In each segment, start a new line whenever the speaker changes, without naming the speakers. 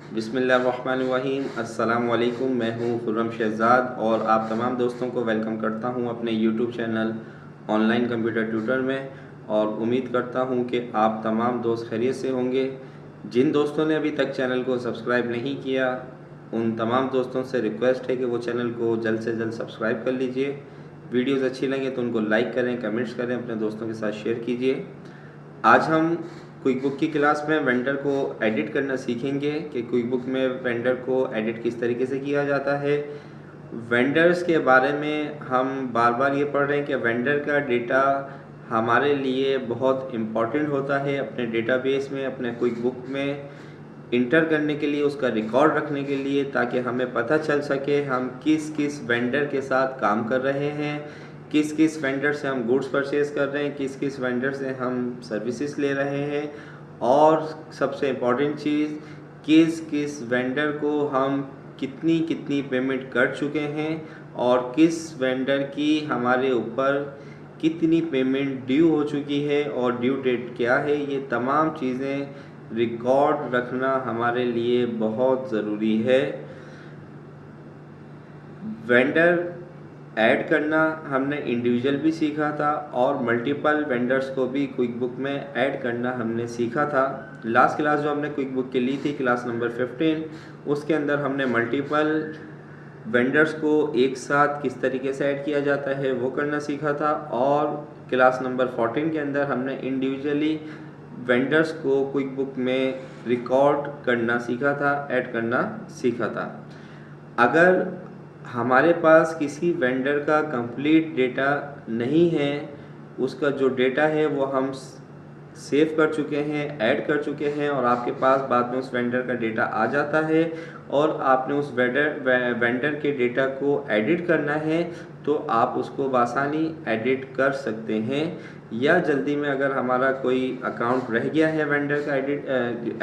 बिस्मिल्लाहिर्रहमानिर्रहीम। अस्सलाम वालेकुम। मैं हूँ खुर्रम शहज़ाद और आप तमाम दोस्तों को वेलकम करता हूँ अपने YouTube channel online computer tutor में। और उम्मीद करता हूँ कि आप तमाम दोस्त खैरियत से होंगे। जिन दोस्तों ने अभी तक चैनल को सब्सक्राइब नहीं किया, उन तमाम दोस्तों से रिक्वेस्ट है कि वो चैनल को जल्द से जल्द सब्सक्राइब कर लीजिए। वीडियोज़ अच्छी लगे तो उनको लाइक करें, कमेंट्स करें, अपने दोस्तों के साथ शेयर कीजिए। आज हम क्विक बुक की क्लास में वेंडर को एडिट करना सीखेंगे कि क्विक बुक में वेंडर को एडिट किस तरीके से किया जाता है। वेंडर्स के बारे में हम बार बार ये पढ़ रहे हैं कि वेंडर का डेटा हमारे लिए बहुत इम्पॉर्टेंट होता है। अपने डेटाबेस में, अपने क्विक बुक में इंटर करने के लिए, उसका रिकॉर्ड रखने के लिए, ताकि हमें पता चल सके हम किस किस वेंडर के साथ काम कर रहे हैं, किस किस वेंडर से हम गुड्स परचेज कर रहे हैं, किस किस वेंडर से हम सर्विसेज ले रहे हैं, और सबसे इम्पॉर्टेंट चीज़, किस किस वेंडर को हम कितनी कितनी पेमेंट कर चुके हैं और किस वेंडर की हमारे ऊपर कितनी पेमेंट ड्यू हो चुकी है और ड्यू डेट क्या है। ये तमाम चीज़ें रिकॉर्ड रखना हमारे लिए बहुत ज़रूरी है। वेंडर ऐड करना हमने इंडिविजुअल भी सीखा था और मल्टीपल वेंडर्स को भी क्विक बुक में ऐड करना हमने सीखा था। लास्ट क्लास जो हमने क्विक बुक की ली थी, क्लास नंबर 15, उसके अंदर हमने मल्टीपल वेंडर्स को एक साथ किस तरीके से ऐड किया जाता है वो करना सीखा था। और क्लास नंबर 14 के अंदर हमने इंडिविजुअली वेंडर्स को क्विक बुक में रिकॉर्ड करना सीखा था, ऐड करना सीखा था। अगर हमारे पास किसी वेंडर का कंप्लीट डेटा नहीं है, उसका जो डेटा है वो हम सेव कर चुके हैं, ऐड कर चुके हैं, और आपके पास बाद में उस वेंडर का डेटा आ जाता है और आपने उस वेंडर के डेटा को एडिट करना है, तो आप उसको बआसानी एडिट कर सकते हैं। या जल्दी में अगर हमारा कोई अकाउंट रह गया है वेंडर का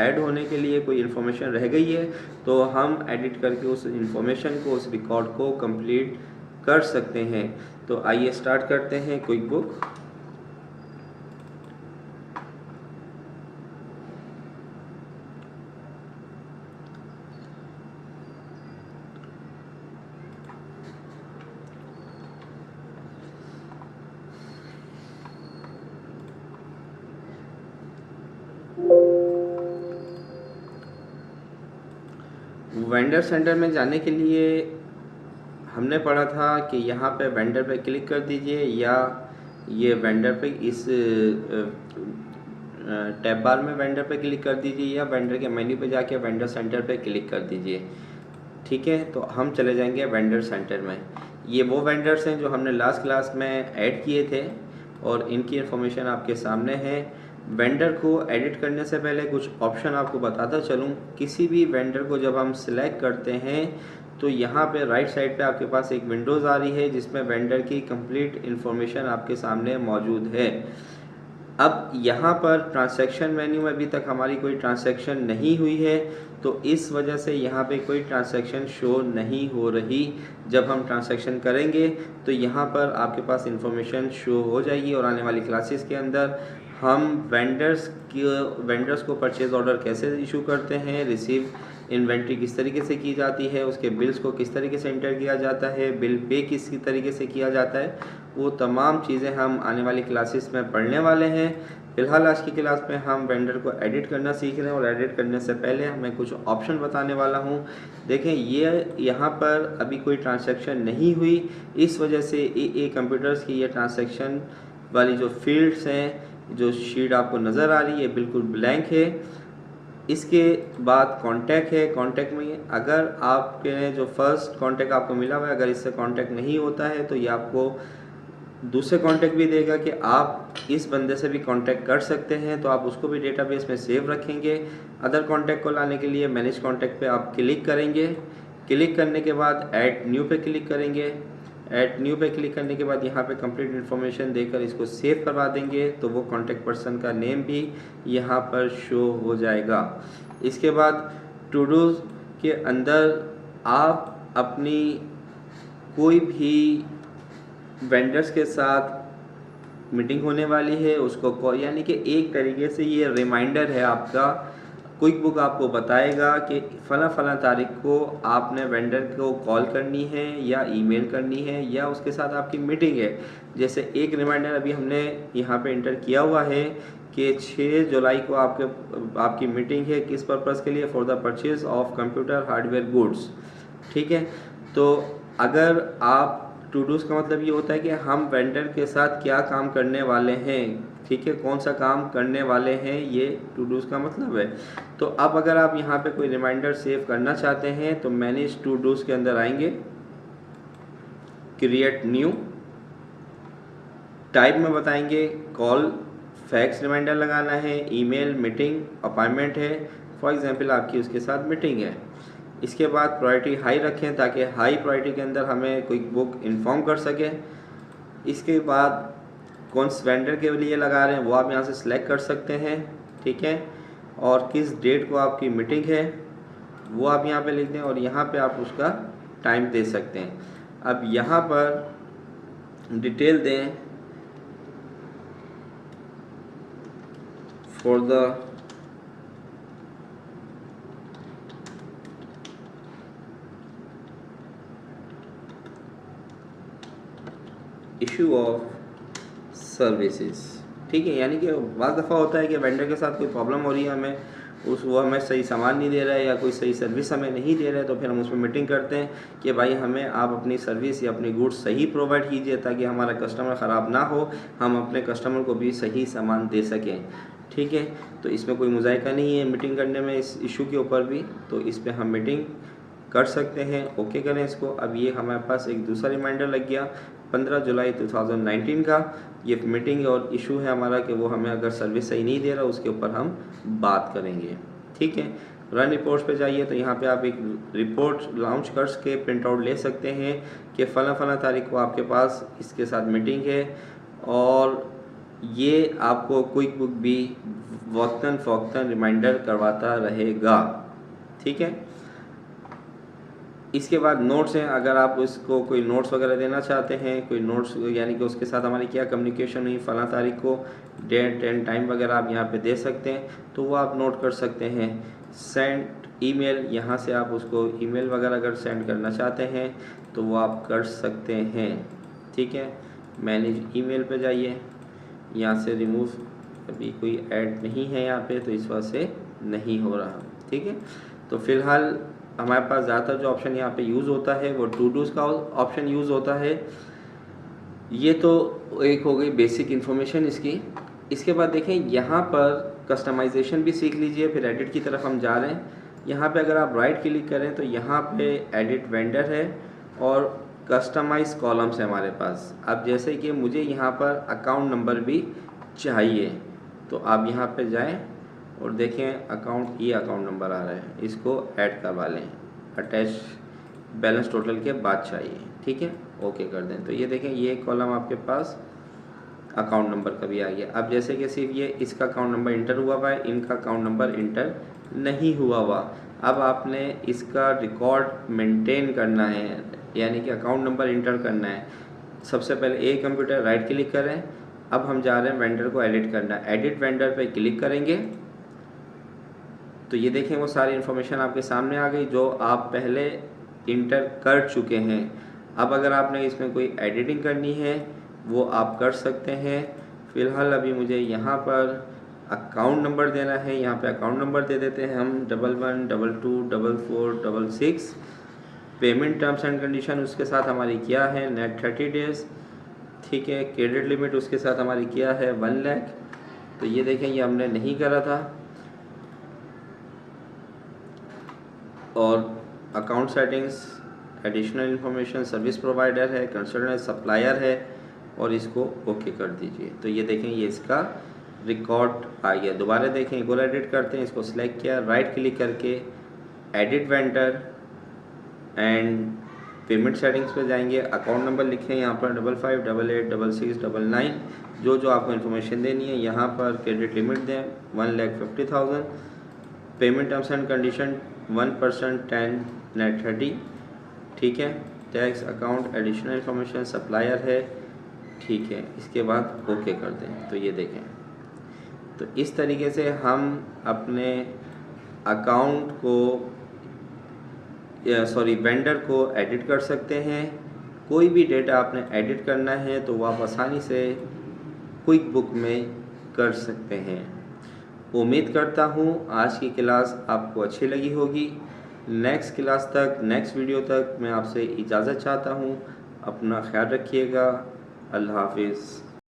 ऐड होने के लिए, कोई इन्फॉर्मेशन रह गई है, तो हम एडिट करके उस इन्फॉर्मेशन को, उस रिकॉर्ड को कंप्लीट कर सकते हैं। तो आइए स्टार्ट करते हैं क्विक बुक। वेंडर सेंटर में जाने के लिए हमने पढ़ा था कि यहाँ पे वेंडर पे क्लिक कर दीजिए, या ये वेंडर पे इस टैब बार में वेंडर पे क्लिक कर दीजिए, या वेंडर के मेन्यू पे जाके वेंडर सेंटर पे क्लिक कर दीजिए। ठीक है, तो हम चले जाएंगे वेंडर सेंटर में। ये वो वेंडर्स हैं जो हमने लास्ट क्लास में ऐड किए थे और इनकी इन्फॉर्मेशन आपके सामने है। वेंडर को एडिट करने से पहले कुछ ऑप्शन आपको बताता चलूँ। किसी भी वेंडर को जब हम सिलेक्ट करते हैं तो यहाँ पे राइट साइड पे आपके पास एक विंडोज़ आ रही है जिसमें वेंडर की कंप्लीट इन्फॉर्मेशन आपके सामने मौजूद है। अब यहाँ पर ट्रांजैक्शन मेन्यू में अभी तक हमारी कोई ट्रांजैक्शन नहीं हुई है, तो इस वजह से यहाँ पे कोई ट्रांजैक्शन शो नहीं हो रही। जब हम ट्रांजैक्शन करेंगे तो यहाँ पर आपके पास इन्फॉर्मेशन शो हो जाएगी, और आने वाली क्लासेस के अंदर हम वेंडर्स को परचेज़ ऑर्डर कैसे इशू करते हैं, रिसीव इन्वेंट्री किस तरीके से की जाती है, उसके बिल्स को किस तरीके से इंटर किया जाता है, बिल पे किस तरीके से किया जाता है, वो तमाम चीज़ें हम आने वाली क्लासेस में पढ़ने वाले हैं। फ़िलहाल आज की क्लास में हम वेंडर को एडिट करना सीख रहे हैं, और एडिट करने से पहले मैं कुछ ऑप्शन बताने वाला हूँ। देखें, ये यहाँ पर अभी कोई ट्रांजैक्शन नहीं हुई, इस वजह से ए कंप्यूटर्स की ये ट्रांजैक्शन वाली जो फील्ड्स हैं, जो शीट आपको नज़र आ रही है, बिल्कुल ब्लैंक है। इसके बाद कॉन्टैक्ट है। कॉन्टैक्ट में अगर आपके जो फर्स्ट कॉन्टैक्ट आपको मिला हुआ है, अगर इससे कॉन्टैक्ट नहीं होता है तो ये आपको दूसरे कॉन्टैक्ट भी देगा कि आप इस बंदे से भी कॉन्टैक्ट कर सकते हैं, तो आप उसको भी डेटाबेस में सेव रखेंगे। अदर कॉन्टैक्ट को लाने के लिए मैनेज कॉन्टैक्ट पे आप क्लिक करेंगे। क्लिक करने के बाद ऐड न्यू पे क्लिक करेंगे। ऐड न्यू पे क्लिक करने के बाद यहाँ पे कंप्लीट इन्फॉर्मेशन देकर इसको सेव करवा देंगे, तो वो कॉन्टैक्ट पर्सन का नेम भी यहाँ पर शो हो जाएगा। इसके बाद टू डू के अंदर आप अपनी कोई भी वेंडर्स के साथ मीटिंग होने वाली है उसको यानी कि एक तरीके से ये रिमाइंडर है आपका क्विक बुक आपको बताएगा कि फ़ला फ़ला तारीख को आपने वेंडर को कॉल करनी है या ईमेल करनी है या उसके साथ आपकी मीटिंग है। जैसे एक रिमाइंडर अभी हमने यहाँ पे इंटर किया हुआ है कि 6 जुलाई को आपकी मीटिंग है, किस पर्पज़ के लिए, for the purchase of computer hardware goods. ठीक है, तो अगर आप टू डूज़ का मतलब ये होता है कि हम वेंडर के साथ क्या काम करने वाले हैं, ठीक है, कौन सा काम करने वाले हैं, ये टू डूज़ का मतलब है। तो अब अगर आप यहाँ पे कोई रिमाइंडर सेव करना चाहते हैं तो मैनेज टू डूज़ के अंदर आएंगे, क्रिएट न्यू, टाइप में बताएंगे कॉल, फैक्स रिमाइंडर लगाना है, ईमेल, मीटिंग, अपॉइंटमेंट है, फॉर एग्जांपल आपकी उसके साथ मीटिंग है। इसके बाद प्रायोरिटी हाई रखें ताकि हाई प्रायोरिटी के अंदर हमें क्विक बुक इन्फॉर्म कर सके। इसके बाद कौन से वेंडर के लिए लगा रहे हैं वो आप यहाँ से सिलेक्ट कर सकते हैं, ठीक है, और किस डेट को आपकी मीटिंग है वो आप यहाँ पे लिख दें और यहाँ पे आप उसका टाइम दे सकते हैं। अब यहाँ पर डिटेल दें for the issue of services, ठीक है, यानी कि बाज़ दफ़ा होता है कि वेंडर के साथ कोई प्रॉब्लम हो रही है, वो हमें सही सामान नहीं दे रहा है या कोई सही सर्विस हमें नहीं दे रहा है, तो फिर हम उसमें मीटिंग करते हैं कि भाई हमें आप अपनी सर्विस या अपनी गुड्स सही प्रोवाइड कीजिए ताकि हमारा कस्टमर ख़राब ना हो, हम अपने कस्टमर को भी सही सामान दे सकें। ठीक है, तो इसमें कोई मुज़ायका नहीं है मीटिंग करने में इस इशू के ऊपर भी, तो इस पर हम मीटिंग कर सकते हैं। ओके करें इसको। अब ये हमारे पास एक दूसरा रिमाइंडर लग गया 15 जुलाई 2019 का, ये मीटिंग और इशू है हमारा कि वो हमें अगर सर्विस सही नहीं दे रहा उसके ऊपर हम बात करेंगे। ठीक है, रन रिपोर्ट्स पे जाइए तो यहाँ पे आप एक रिपोर्ट लॉन्च कर के प्रिंट आउट ले सकते हैं कि फ़ला फ़ला तारीख को आपके पास इसके साथ मीटिंग है, और ये आपको क्विक बुक भी वक्तन फ़ौक्तन रिमाइंडर करवाता रहेगा। ठीक है, इसके बाद नोट्स हैं, अगर आप उसको कोई नोट्स वगैरह देना चाहते हैं, कोई नोट्स यानी कि उसके साथ हमारी क्या कम्युनिकेशन हुई फ़लाँ तारीख को, डेट एंड टाइम वगैरह आप यहाँ पे दे सकते हैं, तो वो आप नोट कर सकते हैं। सेंड ईमेल, यहाँ से आप उसको ईमेल वगैरह अगर सेंड करना चाहते हैं तो वो आप कर सकते हैं। ठीक है, मैनेज ईमेल पे जाइए, यहाँ से रिमूव, अभी कोई ऐड नहीं है यहाँ पे तो इस वजह से नहीं हो रहा। ठीक है, तो फ़िलहाल हमारे पास ज़्यादातर जो ऑप्शन यहाँ पे यूज़ होता है वो टू डूज़ का ऑप्शन यूज़ होता है। ये तो एक हो गई बेसिक इन्फॉर्मेशन इसकी। इसके बाद देखें यहाँ पर कस्टमाइजेशन भी सीख लीजिए, फिर एडिट की तरफ हम जा रहे हैं। यहाँ पे अगर आप राइट क्लिक करें तो यहाँ पे एडिट वेंडर है और कस्टमाइज कॉलम्स है हमारे पास। अब जैसे कि मुझे यहाँ पर अकाउंट नंबर भी चाहिए तो आप यहाँ पे जाएं और देखें अकाउंट, ये अकाउंट नंबर आ रहा है, इसको ऐड करवा लें, अटैच बैलेंस टोटल के बाद चाहिए। ठीक है, ओके कर दें तो ये देखें ये कॉलम आपके पास अकाउंट नंबर का भी आ गया। अब जैसे कि सिर्फ ये इसका अकाउंट नंबर इंटर हुआ हुआ है, इनका अकाउंट नंबर इंटर नहीं हुआ हुआ। अब आपने इसका रिकॉर्ड मेंटेन करना है, यानी कि अकाउंट नंबर इंटर करना है। सबसे पहले एक कंप्यूटर राइट क्लिक करें, अब हम जा रहे हैं वेंडर को एडिट करना है। एडिट वेंडर पे क्लिक करेंगे तो ये देखें वो सारी इन्फॉर्मेशन आपके सामने आ गई जो आप पहले इंटर कर चुके हैं। अब अगर आपने इसमें कोई एडिटिंग करनी है वो आप कर सकते हैं। फ़िलहाल अभी मुझे यहाँ पर अकाउंट नंबर देना है, यहाँ पे अकाउंट नंबर दे देते हैं हम 11224466। पेमेंट टर्म्स एंड कंडीशन उसके साथ हमारी क्या है, नेट 30 डेज़। ठीक है, क्रेडिट लिमिट उसके साथ हमारी क्या है 1 लाख। तो ये देखें ये हमने नहीं करा था। और account settings, additional information, service provider है, कंसल्टेंट सप्लायर है, और इसको ओके कर दीजिए। तो ये देखें ये इसका रिकॉर्ड आ गया। दोबारा देखें एक और एडिट करते हैं, इसको सिलेक्ट किया, राइट क्लिक करके edit vendor and payment settings पे जाएंगे। अकाउंट नंबर लिखें यहाँ पर 55886699, जो जो आपको इन्फॉर्मेशन देनी है। यहाँ पर क्रेडिट लिमिट दें 1,50,000। Payment terms and condition 1% 10 net 30। ठीक है, tax, account, additional information, supplier है। ठीक है, इसके बाद ओके कर दें। तो ये देखें, तो इस तरीके से हम अपने अकाउंट को वेंडर को एडिट कर सकते हैं। कोई भी डेटा आपने एडिट करना है तो वो आप आसानी से क्विक बुक में कर सकते हैं। उम्मीद करता हूँ आज की क्लास आपको अच्छी लगी होगी। नेक्स्ट क्लास तक, नेक्स्ट वीडियो तक मैं आपसे इजाज़त चाहता हूँ। अपना ख्याल रखिएगा। अल्लाह हाफिज़।